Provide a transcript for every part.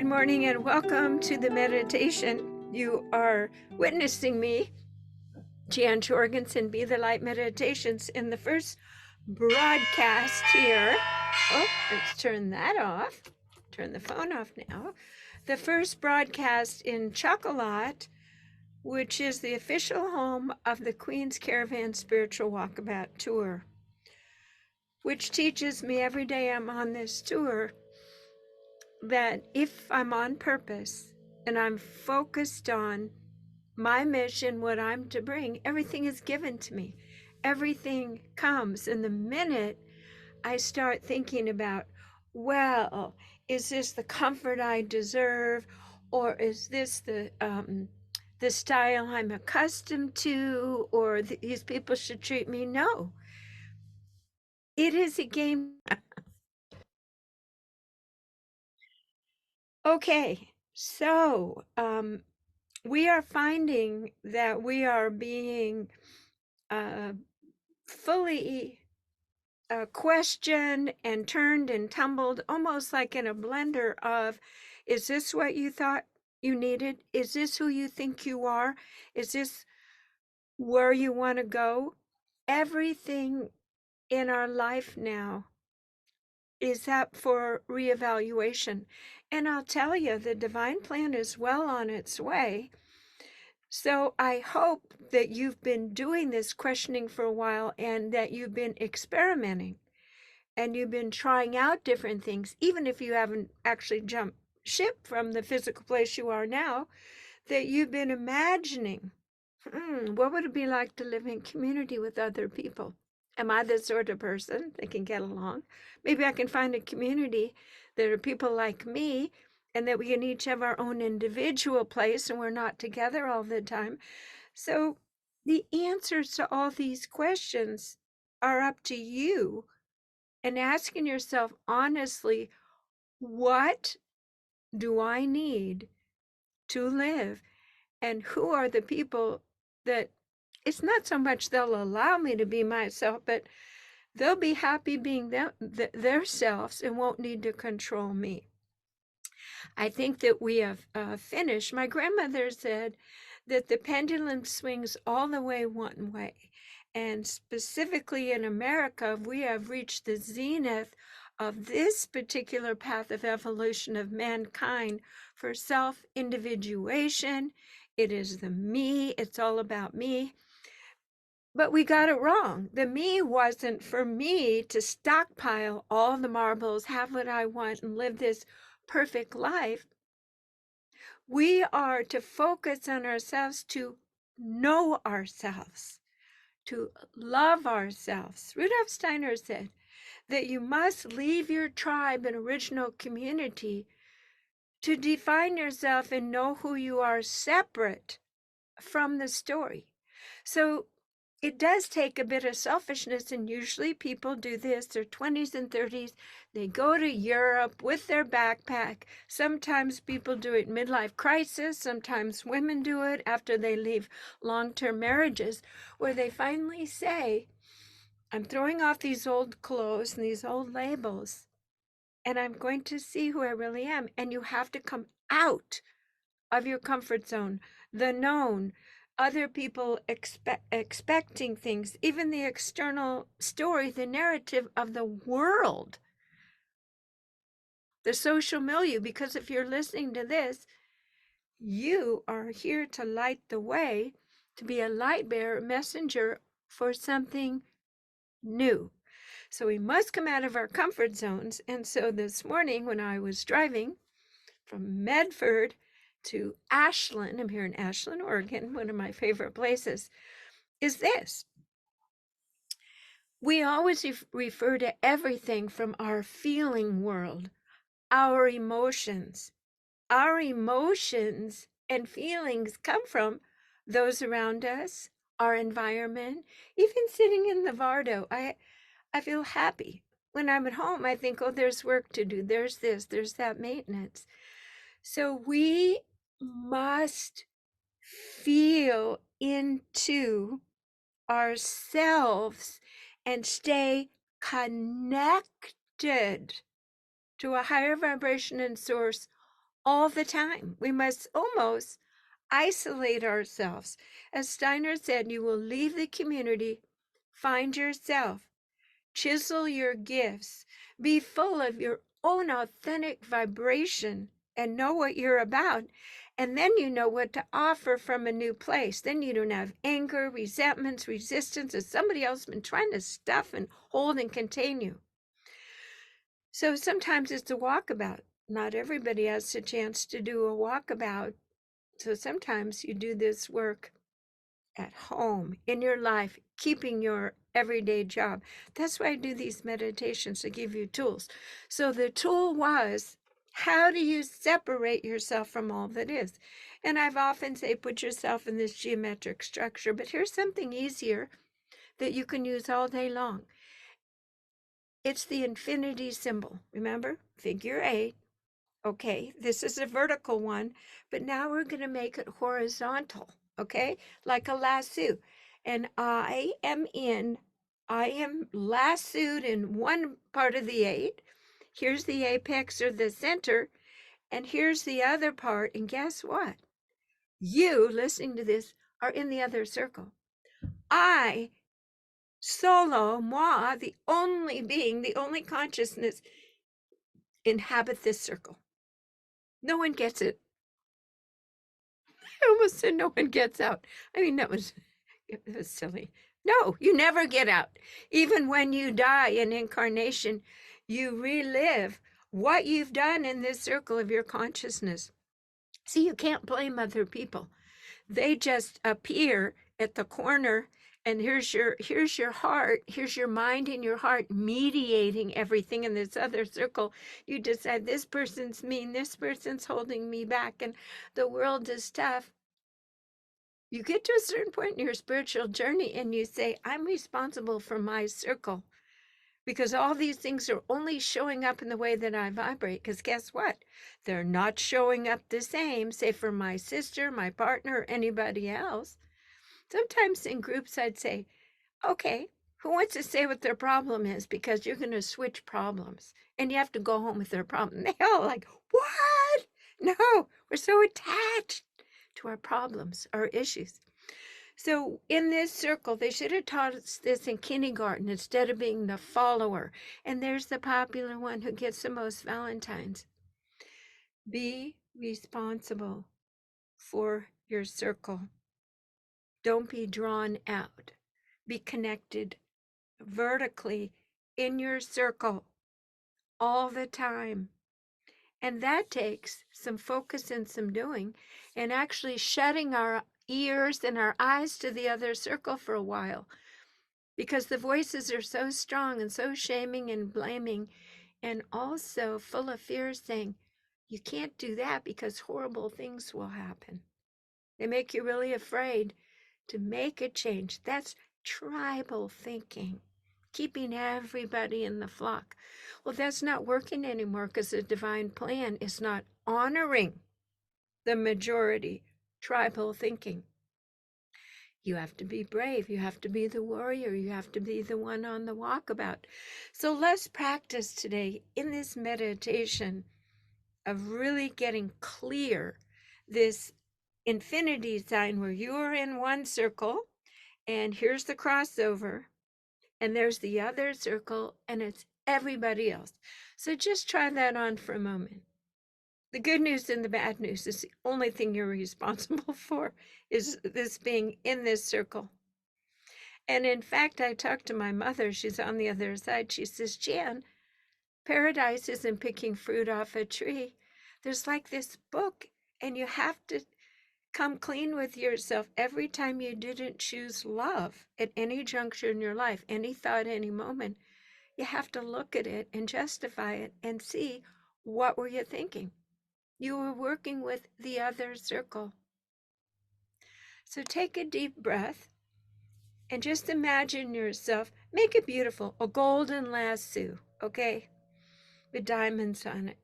morning and welcome to the meditation. You are witnessing me, 𝐀𝐿 Jorgensen, Be the Light Meditations, in the first broadcast here. Oh, let's turn that off. Turn the phone off now. The first broadcast in 𝐀𝐿, which is the official home of the Queen's Caravan Spiritual Walkabout Tour, which teaches me every day I'm on this tour that if I'm on purpose and I'm focused on my mission, what I'm to bring, everything is given to me. Everything comes. And the minute I start thinking about, well, is this the comfort I deserve? Or is this the style I'm accustomed to? Or these people should treat me? No. It is a game. Okay, so we are finding that we are being fully questioned and turned and tumbled, almost like in a blender of, is this what you thought you needed? Is this who you think you are? Is this where you want to go? Everything in our life now is up for reevaluation. And I'll tell you, the divine plan is well on its way. So I hope that you've been doing this questioning for a while and that you've been experimenting and you've been trying out different things, even if you haven't actually jumped ship from the physical place you are now, that you've been imagining, what would it be like to live in community with other people? Am I the sort of person that can get along? Maybe I can find a community that are people like me and that we can each have our own individual place and we're not together all the time. So the answers to all these questions are up to you, and asking yourself honestly, what do I need to live? And who are the people that it's not so much they'll allow me to be myself, but they'll be happy being their selves and won't need to control me. I think that we have finished. My grandmother said that the pendulum swings all the way one way. And specifically in America, we have reached the zenith of this particular path of evolution of mankind for self-individuation. It is the me. It's all about me. But we got it wrong. The me wasn't for me to stockpile all the marbles, have what I want, and live this perfect life. We are to focus on ourselves, to know ourselves, to love ourselves. Rudolf Steiner said that you must leave your tribe and original community to define yourself and know who you are separate from the story. So it does take a bit of selfishness, and usually people do this, their 20s and 30s, they go to Europe with their backpack. Sometimes people do it midlife crisis, sometimes women do it after they leave long-term marriages, where they finally say, I'm throwing off these old clothes and these old labels, and I'm going to see who I really am. And you have to come out of your comfort zone, the known, other people expecting things, even the external story, the narrative of the world, the social milieu. Because if you're listening to this, you are here to light the way, to be a light bearer, messenger for something new. So we must come out of our comfort zones. And so this morning when I was driving from Medford to Ashland, I'm here in Ashland, Oregon, one of my favorite places, is this. We always refer to everything from our feeling world, our emotions. Our emotions and feelings come from those around us, our environment. Even sitting in the Vardo, I feel happy. When I'm at home, I think, oh, there's work to do. There's this, there's that maintenance. So we must feel into ourselves and stay connected to a higher vibration and source all the time. We must almost isolate ourselves. As Steiner said, you will leave the community, find yourself, chisel your gifts, be full of your own authentic vibration, and know what you're about. And then you know what to offer from a new place. Then you don't have anger, resentments, resistance, as somebody else been trying to stuff and hold and contain you. So sometimes it's a walkabout. Not everybody has a chance to do a walkabout. So sometimes you do this work at home, in your life, keeping your everyday job. That's why I do these meditations, to give you tools. So the tool was, how do you separate yourself from all that is? And I've often say, put yourself in this geometric structure, but here's something easier that you can use all day long. It's the infinity symbol. Remember? Figure 8. Okay, this is a vertical one, but now we're going to make it horizontal, okay? Like a lasso. And I am lassoed in one part of the 8. Here's the apex or the center, and here's the other part. And guess what? You, listening to this, are in the other circle. I, solo, moi, the only being, the only consciousness, inhabit this circle. No one gets it. I almost said no one gets out. I mean, it was silly. No, you never get out. Even when you die in incarnation, you relive what you've done in this circle of your consciousness. See, you can't blame other people. They just appear at the corner, and here's your heart, here's your mind and your heart mediating everything in this other circle. You decide, this person's mean, this person's holding me back, and the world is tough. You get to a certain point in your spiritual journey and you say, I'm responsible for my circle, because all these things are only showing up in the way that I vibrate. Because guess what? They're not showing up the same, say for my sister, my partner, or anybody else. Sometimes in groups I'd say, okay, who wants to say what their problem is? Because you're going to switch problems and you have to go home with their problem. They all like, what? No, we're so attached to our problems, our issues. So in this circle, they should have taught us this in kindergarten instead of being the follower. And there's the popular one who gets the most Valentines. Be responsible for your circle. Don't be drawn out. Be connected vertically in your circle all the time. And that takes some focus and some doing, and actually shutting our ears and our eyes to the other circle for a while, because the voices are so strong and so shaming and blaming, and also full of fear, saying, you can't do that because horrible things will happen. They make you really afraid to make a change. That's tribal thinking, keeping everybody in the flock. Well, that's not working anymore, because the divine plan is not honoring the majority tribal thinking. You have to be brave. You have to be the warrior. You have to be the one on the walkabout. So let's practice today in this meditation of really getting clear this infinity sign where you are in one circle, and here's the crossover, and there's the other circle, and it's everybody else. So just try that on for a moment. The good news and the bad news is the only thing you're responsible for is this being in this circle. And in fact, I talked to my mother, she's on the other side. She says, Jan, paradise isn't picking fruit off a tree. There's like this book, and you have to come clean with yourself every time you didn't choose love at any juncture in your life, any thought, any moment. You have to look at it and justify it and see, what were you thinking? You were working with the other circle. So take a deep breath and just imagine yourself, make it beautiful, a golden lasso, okay, with diamonds on it.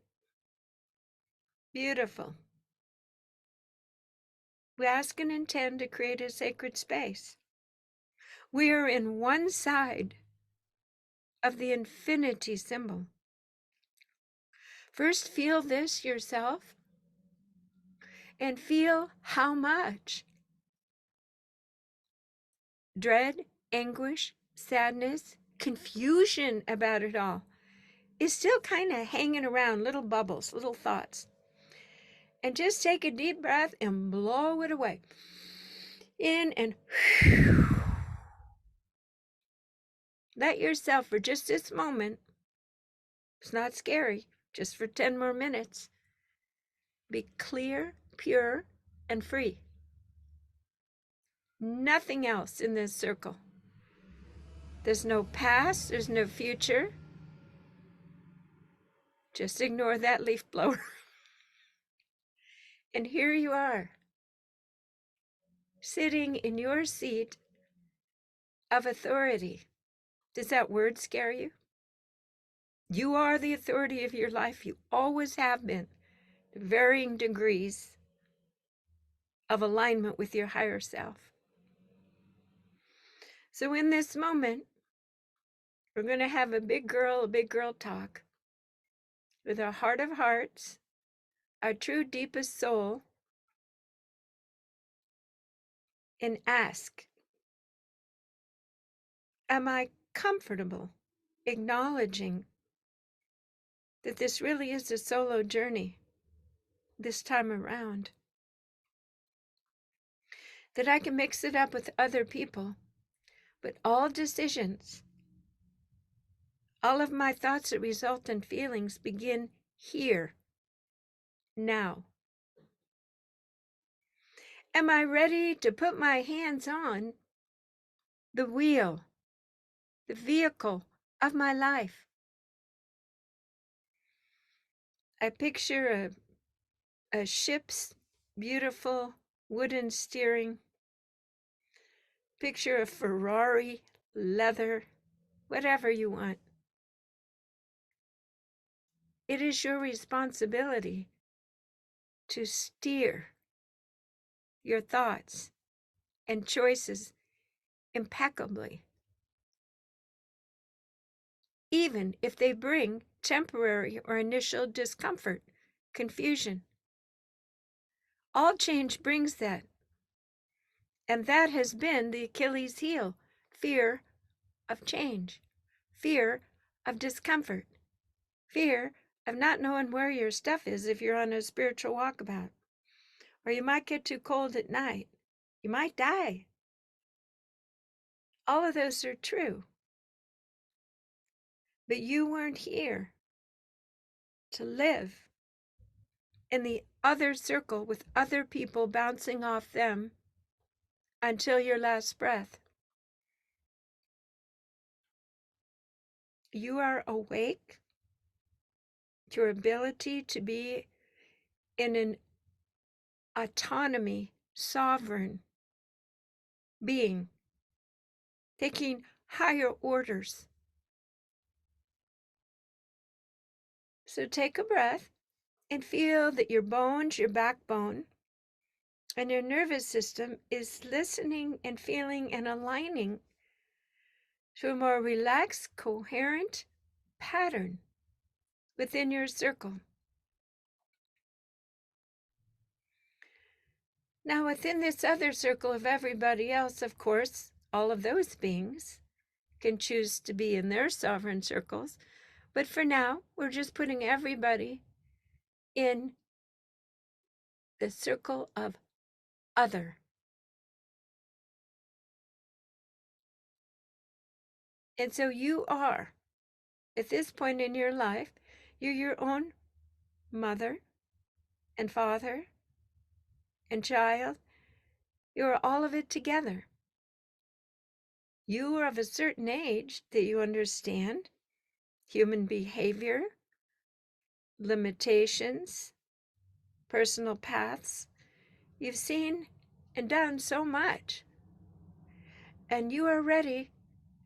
Beautiful. We ask and intend to create a sacred space. We are in one side of the infinity symbol. First, feel this yourself. and feel how much dread, anguish, sadness, confusion about it all is still kind of hanging around, little bubbles, little thoughts. And just take a deep breath and blow it away. In and let yourself, for just this moment, it's not scary, just for 10 more minutes, be clear, pure, and free. Nothing else in this circle. There's no past, there's no future. Just ignore that leaf blower. And here you are, sitting in your seat of authority. Does that word scare you? You are the authority of your life. You always have been, to varying degrees of alignment with your higher self. So in this moment, we're going to have a big girl talk with our heart of hearts, our true deepest soul, and ask, am I comfortable acknowledging that this really is a solo journey this time around? That I can mix it up with other people, but all decisions, all of my thoughts that result in feelings begin here, now. Am I ready to put my hands on the wheel, the vehicle of my life? I picture a ship's beautiful wooden steering. Picture a Ferrari, leather, whatever you want. It is your responsibility to steer your thoughts and choices impeccably, even if they bring temporary or initial discomfort, confusion. All change brings that. And that has been the Achilles heel, fear of change, fear of discomfort, fear of not knowing where your stuff is if you're on a spiritual walkabout. Or you might get too cold at night. You might die. All of those are true. But you weren't here to live in the other circle with other people bouncing off them until your last breath. You are awake. Your ability to be in an autonomy, sovereign being, taking higher orders. So take a breath and feel that your bones, your backbone, and your nervous system is listening and feeling and aligning to a more relaxed, coherent pattern within your circle. Now, within this other circle of everybody else, of course, all of those beings can choose to be in their sovereign circles. But for now, we're just putting everybody in the circle of other. And so you are, at this point in your life, you're your own mother and father and child. You're all of it together. You are of a certain age that you understand human behavior, limitations, personal paths. You've seen and done so much. And you are ready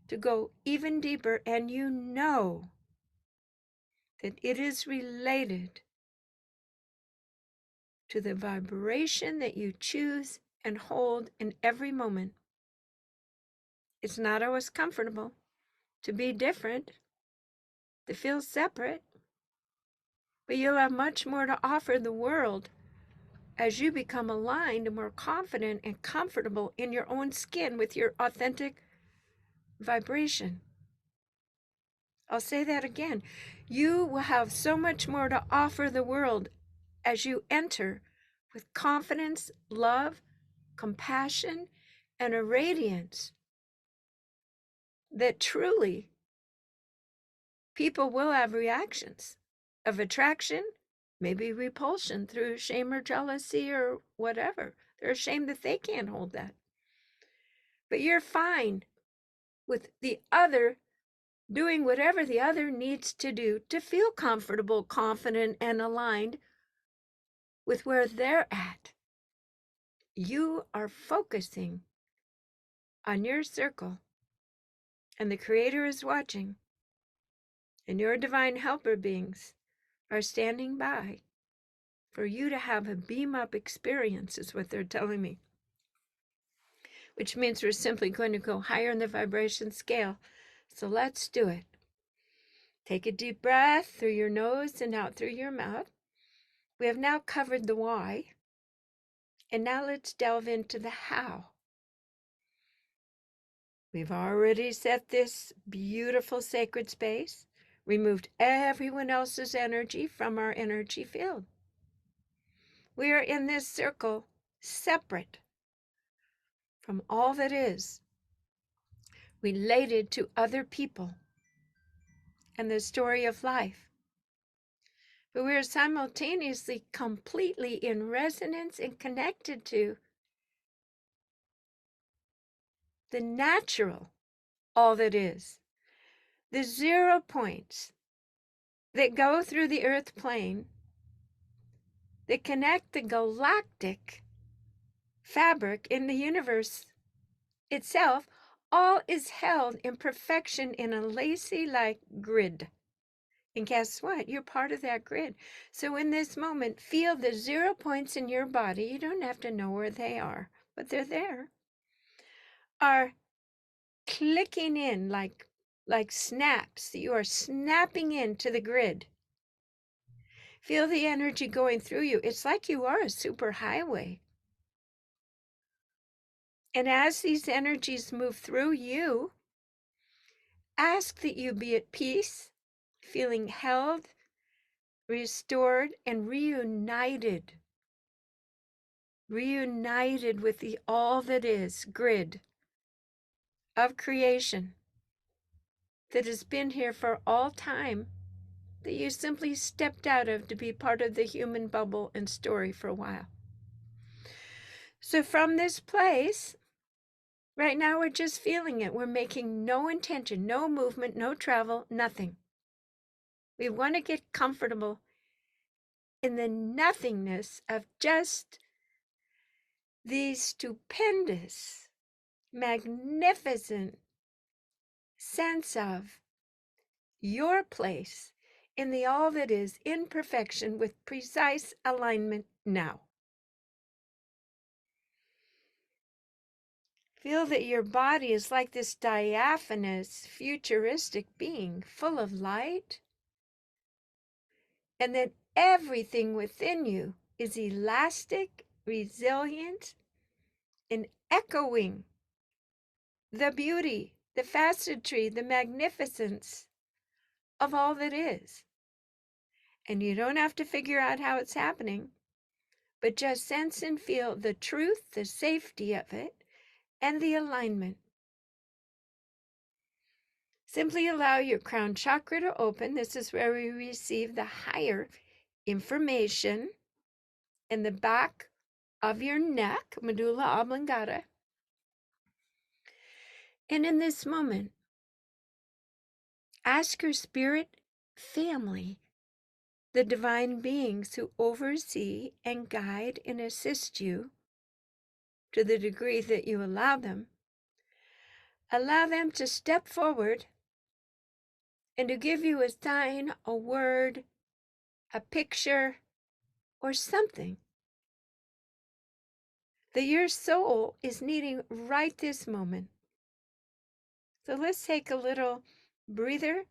to go even deeper, and you know that it is related to the vibration that you choose and hold in every moment. It's not always comfortable to be different, to feel separate, but you'll have much more to offer the world as you become aligned and more confident and comfortable in your own skin with your authentic vibration. I'll say that again. You will have so much more to offer the world as you enter with confidence, love, compassion, and a radiance that truly people will have reactions of attraction, maybe repulsion through shame or jealousy or whatever. They're ashamed that they can't hold that. But you're fine with the other doing whatever the other needs to do to feel comfortable, confident, and aligned with where they're at. You are focusing on your circle, and the Creator is watching, and your divine helper beings are standing by for you to have a beam up experience, is what they're telling me. Which means we're simply going to go higher in the vibration scale. So let's do it. Take a deep breath through your nose and out through your mouth. We have now covered the why. And now let's delve into the how. We've already set this beautiful sacred space, removed everyone else's energy from our energy field. We are in this circle separate from all that is related to other people and the story of life. But we are simultaneously completely in resonance and connected to the natural, all that is, the 0 points that go through the earth plane that connect the galactic fabric in the universe itself. All is held in perfection in a lacy-like grid. And guess what? You're part of that grid. So in this moment, feel the 0 points in your body. You don't have to know where they are, but they're there. Are clicking in like snaps. You are snapping into the grid. Feel the energy going through you. It's like you are a superhighway. And as these energies move through you, ask that you be at peace, feeling held, restored, and reunited with the all that is grid of creation that has been here for all time, that you simply stepped out of to be part of the human bubble and story for a while. So from this place, right now we're just feeling it. We're making no intention, no movement, no travel, nothing. We want to get comfortable in the nothingness of just the stupendous, magnificent sense of your place in the all that is in perfection with precise alignment now. Feel that your body is like this diaphanous, futuristic being full of light, and that everything within you is elastic, resilient, and echoing the beauty, the facetry, the magnificence of all that is. And you don't have to figure out how it's happening, but just sense and feel the truth, the safety of it, and the alignment. Simply allow your crown chakra to open. This is where we receive the higher information in the back of your neck, medulla oblongata. And in this moment, ask your spirit family, the divine beings who oversee and guide and assist you to the degree that you allow them to step forward and to give you a sign, a word, a picture, or something that your soul is needing right this moment. So let's take a little breather,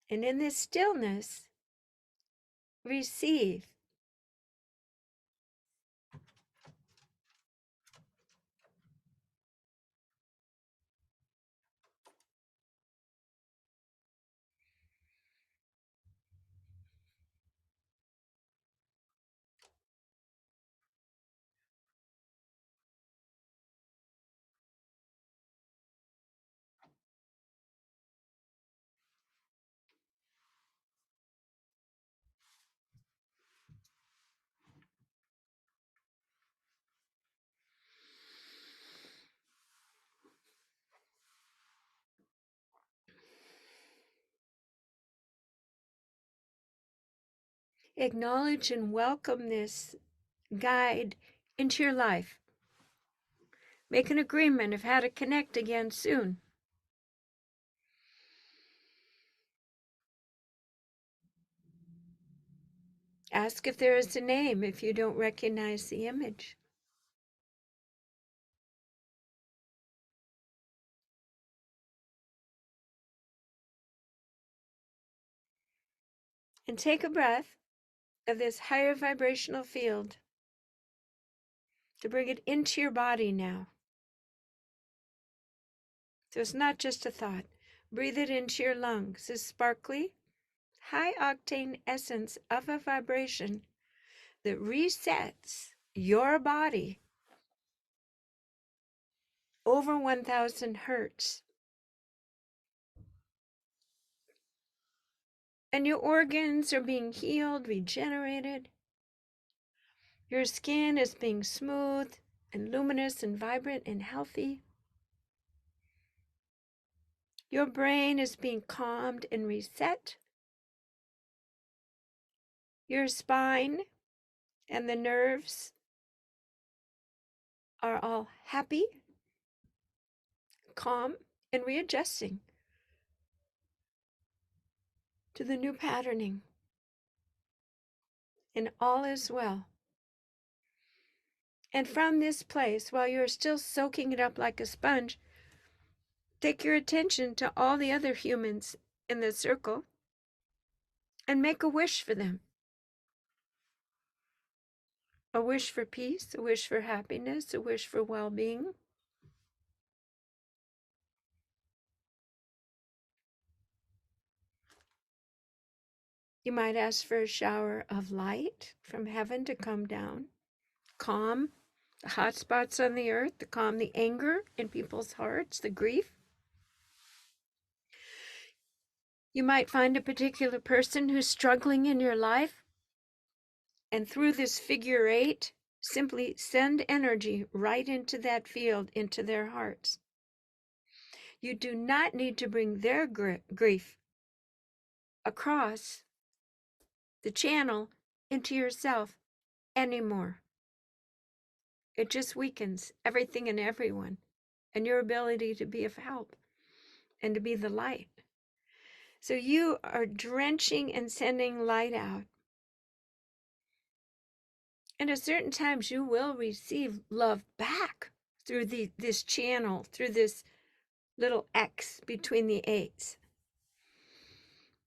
and in this stillness, receive Acknowledge and welcome this guide into your life. Make an agreement of how to connect again soon. Ask if there is a name if you don't recognize the image. And take a breath of this higher vibrational field to bring it into your body now. So it's not just a thought. Breathe it into your lungs, this sparkly, high-octane essence of a vibration that resets your body over 1,000 hertz. And your organs are being healed, regenerated. Your skin is being smooth and luminous and vibrant and healthy. Your brain is being calmed and reset. Your spine and the nerves are all happy, calm, and readjusting to the new patterning. And all is well. And from this place, while you're still soaking it up like a sponge, take your attention to all the other humans in the circle and make a wish for them. A wish for peace, a wish for happiness, a wish for well-being. You might ask for a shower of light from heaven to come down, calm the hot spots on the earth, to calm the anger in people's hearts, the grief. You might find a particular person who's struggling in your life, and through this figure 8, simply send energy right into that field, into their hearts. You do not need to bring their grief across the channel into yourself anymore. It just weakens everything and everyone and your ability to be of help and to be the light. So you are drenching and sending light out. And at certain times you will receive love back through this channel, through this little X between the 8s.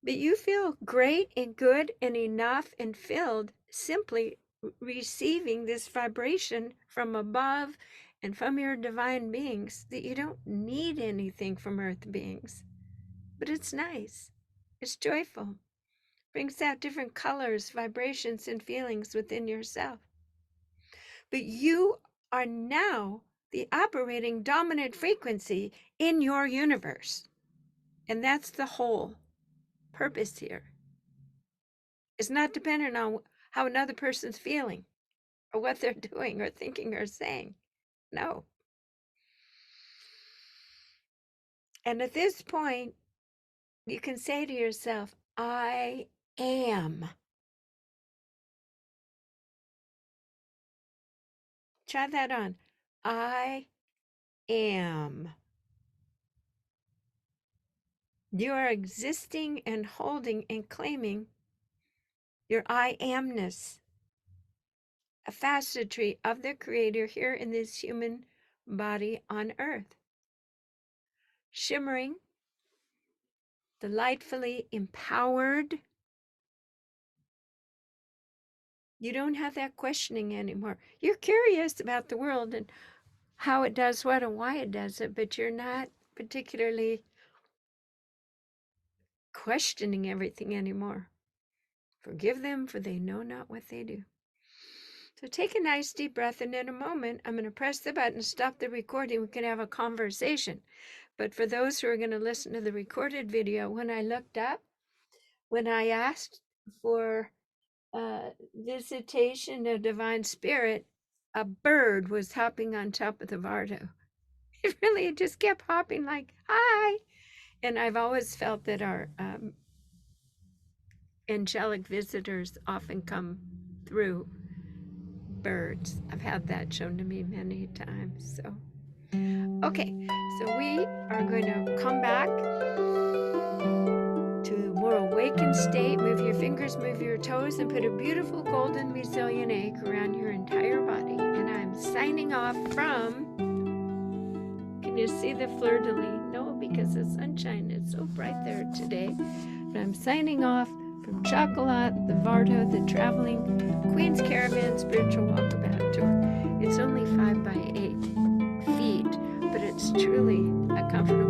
But you feel great and good and enough and filled simply receiving this vibration from above and from your divine beings, that you don't need anything from earth beings. But it's nice. It's joyful. Brings out different colors, vibrations, and feelings within yourself. But you are now the operating dominant frequency in your universe. And that's the whole purpose here. It's not dependent on how another person's feeling or what they're doing or thinking or saying. No. And at this point, you can say to yourself, I am. Try that on. I am. You are existing and holding and claiming your I amness, a facetry of the Creator here in this human body on earth. Shimmering, delightfully empowered. You don't have that questioning anymore. You're curious about the world and how it does what and why it does it, but you're not particularly questioning everything anymore. Forgive them, for they know not what they do. So take a nice deep breath, and in a moment, I'm going to press the button, stop the recording. We can have a conversation. But for those who are going to listen to the recorded video, when I looked up, when I asked for visitation of divine spirit, a bird was hopping on top of the Vardo. It really just kept hopping like, hi. And I've always felt that our angelic visitors often come through birds. I've had that shown to me many times. So, okay, so we are going to come back to a more awakened state. Move your fingers, move your toes, and put a beautiful golden mycelium egg around your entire body. And I'm signing off from, can you see the fleur-de-lis? No, because the sunshine is so bright there today. But I'm signing off from Chocolat, the Vardo, the Traveling Queen's Caravan Spiritual Walkabout Tour. It's only 5 by 8 feet, but it's truly a comfortable